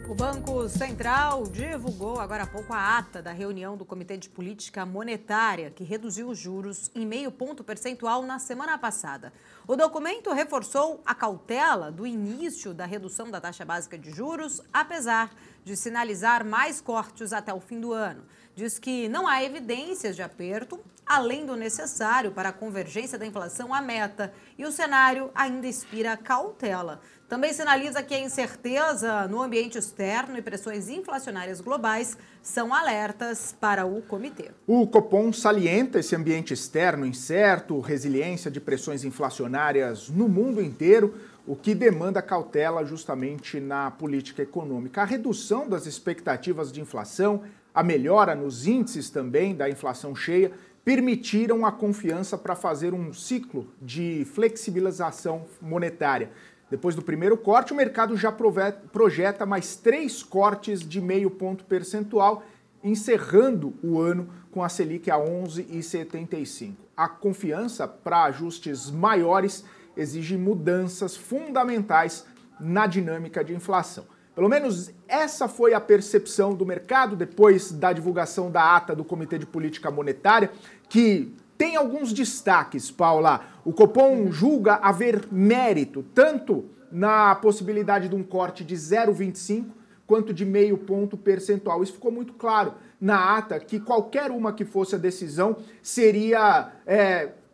O Banco Central divulgou agora há pouco a ata da reunião do Comitê de Política Monetária, que reduziu os juros em 0,5 ponto percentual na semana passada. O documento reforçou a cautela do início da redução da taxa básica de juros, apesar de sinalizar mais cortes até o fim do ano. Diz que não há evidências de aperto, além do necessário para a convergência da inflação à meta, e o cenário ainda inspira cautela. Também sinaliza que a incerteza no ambiente externo e pressões inflacionárias globais são alertas para o comitê. O Copom salienta esse ambiente externo incerto, resiliência de pressões inflacionárias no mundo inteiro, o que demanda cautela justamente na política econômica. A redução das expectativas de inflação, a melhora nos índices também da inflação cheia, permitiram a confiança para fazer um ciclo de flexibilização monetária. Depois do primeiro corte, o mercado já projeta mais 3 cortes de 0,5 ponto percentual, encerrando o ano com a Selic a 11,75. A confiança para ajustes maiores exige mudanças fundamentais na dinâmica de inflação. Pelo menos essa foi a percepção do mercado depois da divulgação da ata do Comitê de Política Monetária, que tem alguns destaques, Paula. O Copom julga haver mérito tanto na possibilidade de um corte de 0,25 quanto de 0,5 ponto percentual. Isso ficou muito claro na ata, que qualquer uma que fosse a decisão seria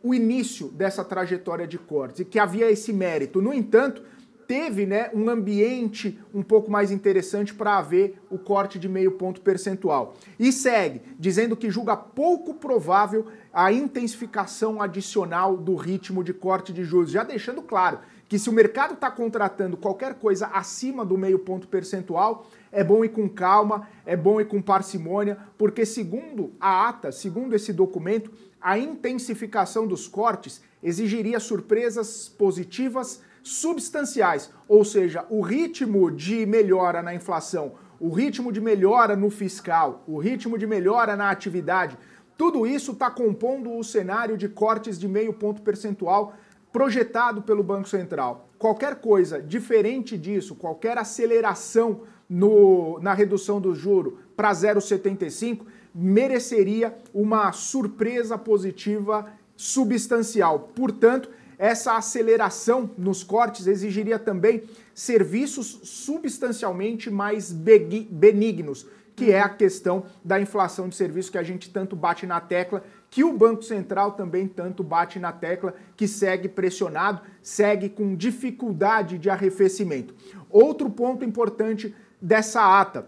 o início dessa trajetória de cortes e que havia esse mérito. No entanto, teve um ambiente um pouco mais interessante para haver o corte de 0,5 ponto percentual. E segue, dizendo que julga pouco provável a intensificação adicional do ritmo de corte de juros, já deixando claro que se o mercado está contratando qualquer coisa acima do 0,5 ponto percentual, é bom ir com calma, é bom ir com parcimônia, porque segundo a ata, segundo esse documento, a intensificação dos cortes exigiria surpresas positivas substanciais, ou seja, o ritmo de melhora na inflação, o ritmo de melhora no fiscal, o ritmo de melhora na atividade, tudo isso está compondo o cenário de cortes de 0,5 ponto percentual projetado pelo Banco Central. Qualquer coisa diferente disso, qualquer aceleração na redução do juro para 0,75 mereceria uma surpresa positiva substancial. Portanto, essa aceleração nos cortes exigiria também serviços substancialmente mais benignos, que é a questão da inflação de serviços que a gente tanto bate na tecla, que o Banco Central também tanto bate na tecla, que segue pressionado, segue com dificuldade de arrefecimento. Outro ponto importante dessa ata: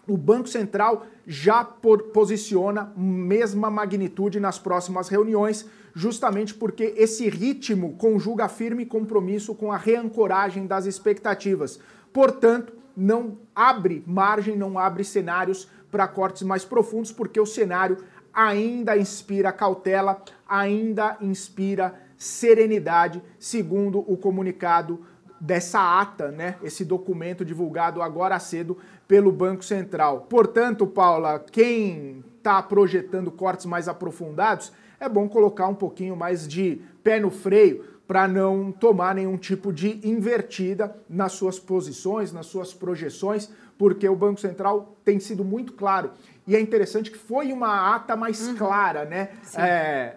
o Banco Central já posiciona mesma magnitude nas próximas reuniões, justamente porque esse ritmo conjuga firme compromisso com a reancoragem das expectativas. Portanto, não abre margem, não abre cenários para cortes mais profundos, porque o cenário ainda inspira cautela, ainda inspira serenidade, segundo o comunicado dessa ata, esse documento divulgado agora cedo pelo Banco Central. Portanto, Paula, quem está projetando cortes mais aprofundados, é bom colocar um pouquinho mais de pé no freio para não tomar nenhum tipo de invertida nas suas posições, nas suas projeções, porque o Banco Central tem sido muito claro. E é interessante que foi uma ata mais clara,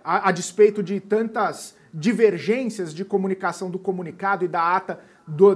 a despeito de tantas divergências de comunicação do comunicado e da ata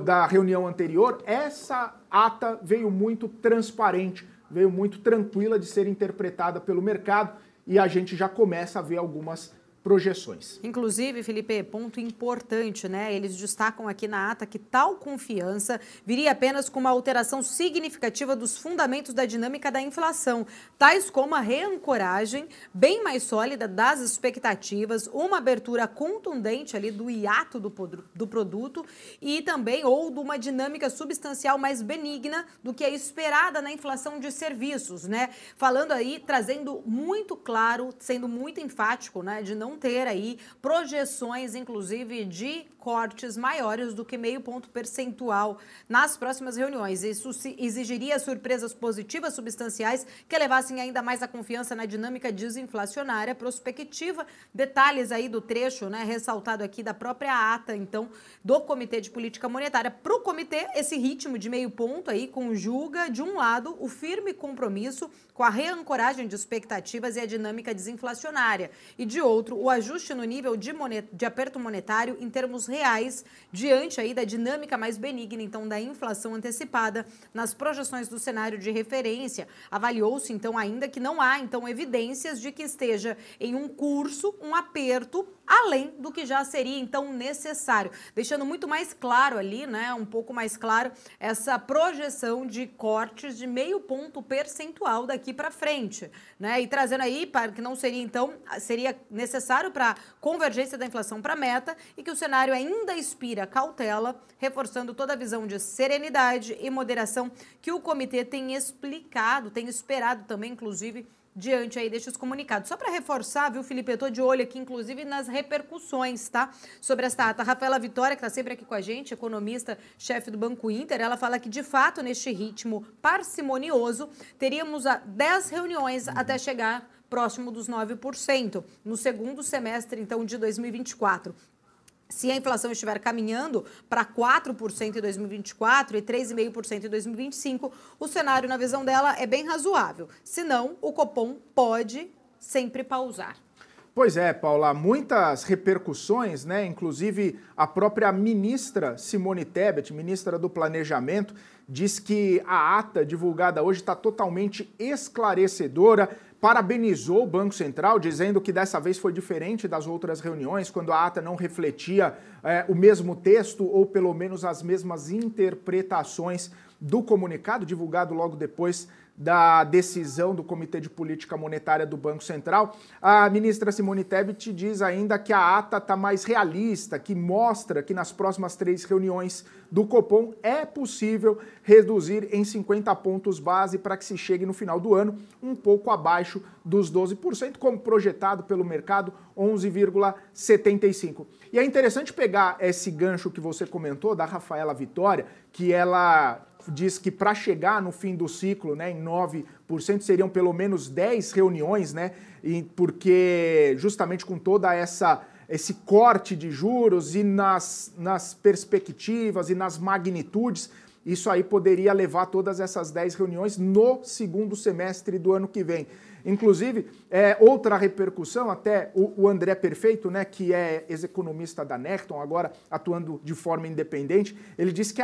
da reunião anterior, essa ata veio muito transparente, veio muito tranquila de ser interpretada pelo mercado e a gente já começa a ver algumas projeções. Inclusive, Felipe, ponto importante, Eles destacam aqui na ata que tal confiança viria apenas com uma alteração significativa dos fundamentos da dinâmica da inflação, tais como a reancoragem bem mais sólida das expectativas, uma abertura contundente ali do hiato do produto e também ou de uma dinâmica substancial mais benigna do que é esperada na inflação de serviços, Falando aí, trazendo muito claro, sendo muito enfático, de não ter aí projeções, inclusive, de cortes maiores do que meio ponto percentual nas próximas reuniões. Isso exigiria surpresas positivas substanciais que elevassem ainda mais a confiança na dinâmica desinflacionária prospectiva. Detalhes aí do trecho, né, ressaltado aqui da própria ata, então, do Comitê de Política Monetária. Para o comitê, esse ritmo de meio ponto aí conjuga, de um lado, o firme compromisso com a reancoragem de expectativas e a dinâmica desinflacionária, e de outro, o ajuste no nível de aperto monetário em termos reais, diante aí da dinâmica mais benigna, então, da inflação antecipada nas projeções do cenário de referência. Avaliou-se, então, ainda que não há, então, evidências de que esteja em um curso, um aperto, além do que já seria, então, necessário. Deixando muito mais claro ali, né, um pouco mais claro, essa projeção de cortes de meio ponto percentual daqui para frente, né, e trazendo aí para que não seria, então, seria necessário para convergência da inflação para a meta e que o cenário ainda inspira cautela, reforçando toda a visão de serenidade e moderação que o comitê tem explicado, tem esperado também, inclusive, diante aí destes comunicados. Só para reforçar, viu, Felipe, eu estou de olho aqui, inclusive, nas repercussões, tá? Sobre esta ata. A Rafaela Vitória, que está sempre aqui com a gente, economista, chefe do Banco Inter, ela fala que, de fato, neste ritmo parcimonioso, teríamos 10 reuniões até chegar próximo dos 9%, no segundo semestre, então, de 2024. Se a inflação estiver caminhando para 4% em 2024 e 3,5% em 2025, o cenário, na visão dela, é bem razoável. Senão, o Copom pode sempre pausar. Pois é, Paula, muitas repercussões, né? Inclusive a própria ministra Simone Tebet, ministra do Planejamento, diz que a ata divulgada hoje está totalmente esclarecedora, parabenizou o Banco Central, dizendo que dessa vez foi diferente das outras reuniões, quando a ata não refletia o mesmo texto ou pelo menos as mesmas interpretações do comunicado divulgado logo depois da decisão do Comitê de Política Monetária do Banco Central. A ministra Simone Tebet diz ainda que a ata está mais realista, que mostra que nas próximas 3 reuniões do Copom é possível reduzir em 50 pontos base para que se chegue no final do ano um pouco abaixo dos 12%, como projetado pelo mercado, 11,75%. E é interessante pegar esse gancho que você comentou da Rafaela Vitória, que ela diz que para chegar no fim do ciclo, né, em 9%, seriam pelo menos 10 reuniões, né, porque justamente com toda esse corte de juros e nas perspectivas e nas magnitudes, isso aí poderia levar todas essas 10 reuniões no segundo semestre do ano que vem. Inclusive, outra repercussão, até o André Perfeito, né, que é ex-economista da Necton, agora atuando de forma independente, ele disse que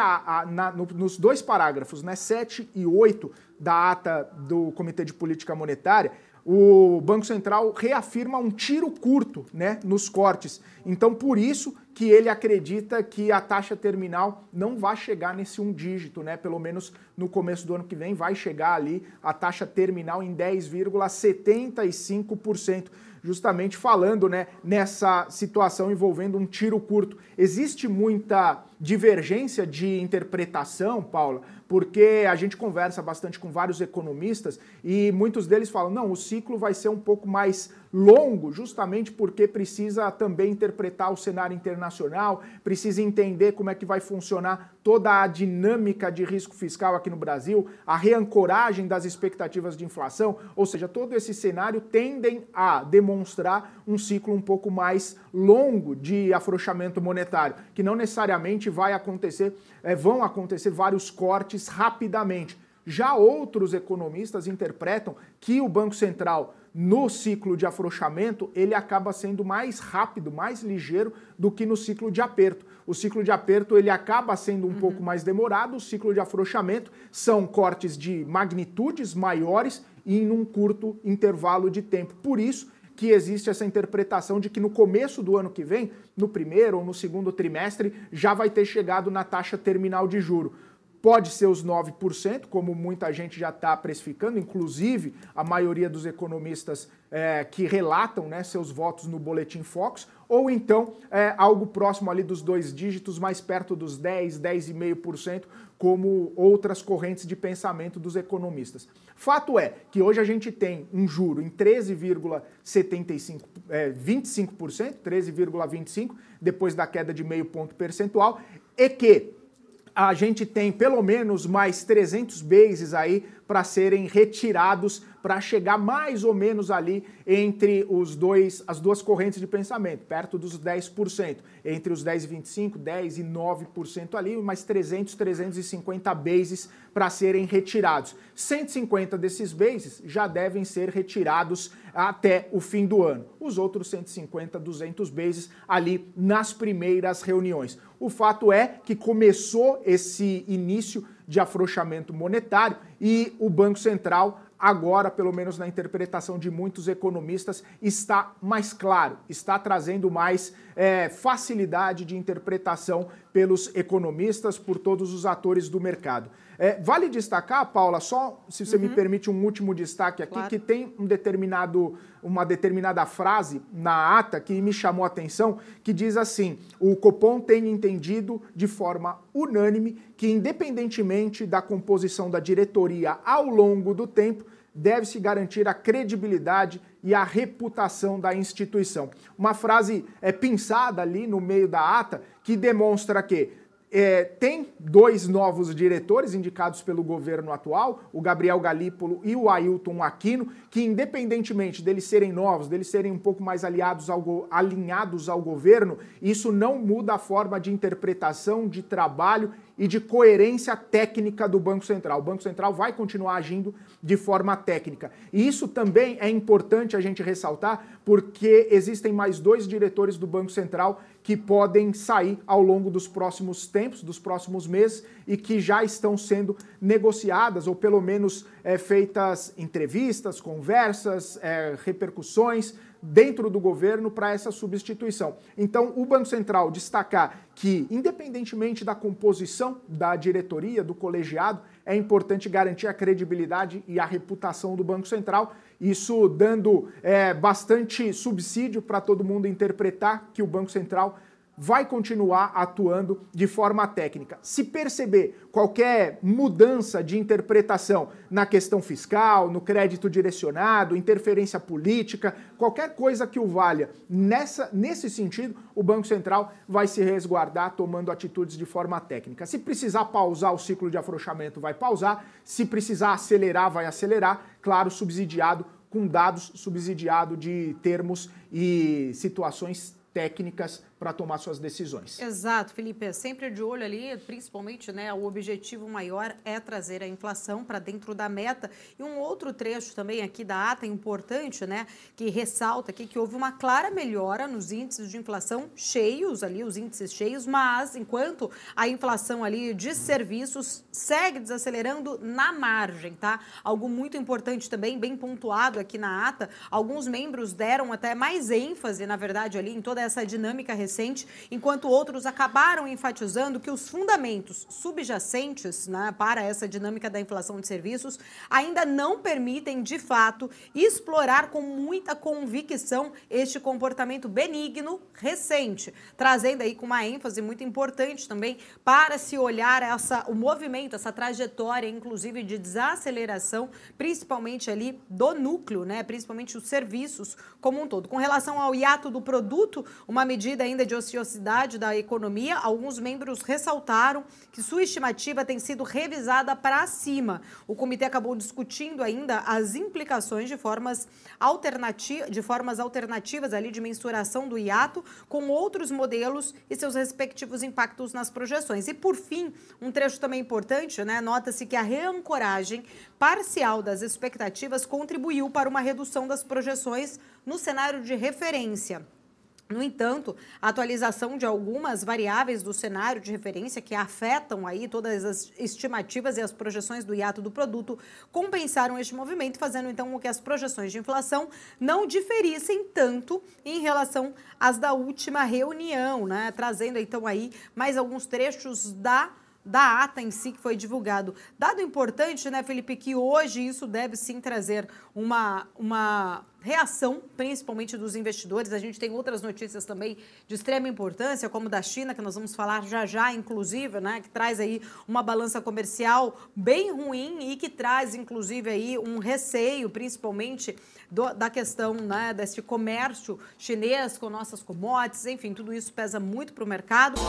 nos 2 parágrafos, né, 7 e 8 da ata do Comitê de Política Monetária, o Banco Central reafirma um tiro curto, né, nos cortes. Então, por isso que ele acredita que a taxa terminal não vai chegar nesse 1 dígito, né, pelo menos no começo do ano que vem, vai chegar ali a taxa terminal em 10,75%. Justamente falando, né, nessa situação envolvendo um tiro curto. Existe muita divergência de interpretação, Paula, porque a gente conversa bastante com vários economistas e muitos deles falam, não, o ciclo vai ser um pouco mais longo, justamente porque precisa também interpretar o cenário internacional, precisa entender como é que vai funcionar toda a dinâmica de risco fiscal aqui no Brasil, a reancoragem das expectativas de inflação, ou seja, todo esse cenário tendem a demonstrar um ciclo um pouco mais longo de afrouxamento monetário, que não necessariamente vão acontecer vários cortes rapidamente. Já outros economistas interpretam que o Banco Central, no ciclo de afrouxamento, ele acaba sendo mais rápido, mais ligeiro do que no ciclo de aperto. O ciclo de aperto ele acaba sendo um pouco mais demorado, o ciclo de afrouxamento são cortes de magnitudes maiores e em um curto intervalo de tempo. Por isso que existe essa interpretação de que no começo do ano que vem, no primeiro ou no segundo trimestre, já vai ter chegado na taxa terminal de juro. pode ser os 9%, como muita gente já está precificando, inclusive a maioria dos economistas que relatam, né, seus votos no Boletim Focus, ou então algo próximo ali dos 2 dígitos, mais perto dos 10, 10,5%, como outras correntes de pensamento dos economistas. Fato é que hoje a gente tem um juro em 13,25%, 13,25%, depois da queda de meio ponto percentual, e que a gente tem pelo menos mais 300 bases aí para serem retirados, para chegar mais ou menos ali entre as duas correntes de pensamento, perto dos 10%, entre os 10,25%, 10% e 9% ali, mais 300, 350 bases para serem retirados. 150 desses bases já devem ser retirados até o fim do ano. Os outros 150, 200 bases ali nas primeiras reuniões. O fato é que começou esse início de afrouxamento monetário e o Banco Central, agora, pelo menos na interpretação de muitos economistas, está mais claro, está trazendo mais facilidade de interpretação pelos economistas, por todos os atores do mercado. Vale destacar, Paula, só se você me permite um último destaque aqui, claro, que tem uma determinada frase na ata que me chamou a atenção, que diz assim: o Copom tem entendido de forma unânime que, independentemente da composição da diretoria ao longo do tempo, deve-se garantir a credibilidade e a reputação da instituição. Uma frase pinçada ali no meio da ata que demonstra que tem 2 novos diretores indicados pelo governo atual, o Gabriel Galípolo e o Ailton Aquino, que independentemente deles serem novos, deles serem um pouco mais alinhados ao governo, isso não muda a forma de interpretação, de trabalho e de coerência técnica do Banco Central. O Banco Central vai continuar agindo de forma técnica. E isso também é importante a gente ressaltar, porque existem mais 2 diretores do Banco Central que podem sair ao longo dos próximos tempos, dos próximos meses, e que já estão sendo negociadas, ou pelo menos feitas entrevistas, conversas, repercussões dentro do governo para essa substituição. Então, o Banco Central destacar que, independentemente da composição da diretoria, do colegiado, é importante garantir a credibilidade e a reputação do Banco Central, isso dando bastante subsídio para todo mundo interpretar que o Banco Central vai continuar atuando de forma técnica. Se perceber qualquer mudança de interpretação na questão fiscal, no crédito direcionado, interferência política, qualquer coisa que o valha nesse sentido, o Banco Central vai se resguardar tomando atitudes de forma técnica. Se precisar pausar o ciclo de afrouxamento, vai pausar. Se precisar acelerar, vai acelerar. Claro, subsidiado com dados, subsidiado de termos e situações técnicas para tomar suas decisões. Exato, Felipe, sempre de olho ali, principalmente, né, o objetivo maior é trazer a inflação para dentro da meta. E um outro trecho também aqui da ata importante, né, que ressalta aqui que houve uma clara melhora nos índices de inflação cheios ali, os índices cheios, mas enquanto a inflação ali de serviços segue desacelerando na margem, tá? Algo muito importante também, bem pontuado aqui na ata, alguns membros deram até mais ênfase, na verdade, ali em toda essa dinâmica recente, enquanto outros acabaram enfatizando que os fundamentos subjacentes, né, para essa dinâmica da inflação de serviços ainda não permitem, de fato, explorar com muita convicção este comportamento benigno recente, trazendo aí com uma ênfase muito importante também para se olhar o movimento, essa trajetória, inclusive de desaceleração, principalmente ali do núcleo, né, principalmente os serviços como um todo. Com relação ao hiato do produto, uma medida ainda de ociosidade da economia, alguns membros ressaltaram que sua estimativa tem sido revisada para cima. O comitê acabou discutindo ainda as implicações de formas alternativas ali de mensuração do hiato com outros modelos e seus respectivos impactos nas projeções. E, por fim, um trecho também importante, né? Nota-se que a reancoragem parcial das expectativas contribuiu para uma redução das projeções no cenário de referência. No entanto, a atualização de algumas variáveis do cenário de referência que afetam aí todas as estimativas e as projeções do hiato do produto compensaram este movimento, fazendo então com que as projeções de inflação não diferissem tanto em relação às da última reunião, né? Trazendo então aí mais alguns trechos da da ata em si que foi divulgado. Dado importante, né, Felipe, que hoje isso deve sim trazer uma reação, principalmente dos investidores. A gente tem outras notícias também de extrema importância, como da China, que nós vamos falar já, inclusive, né, que traz aí uma balança comercial bem ruim e que traz, inclusive, aí um receio, principalmente da questão, né, desse comércio chinês com nossas commodities. Enfim, tudo isso pesa muito para o mercado.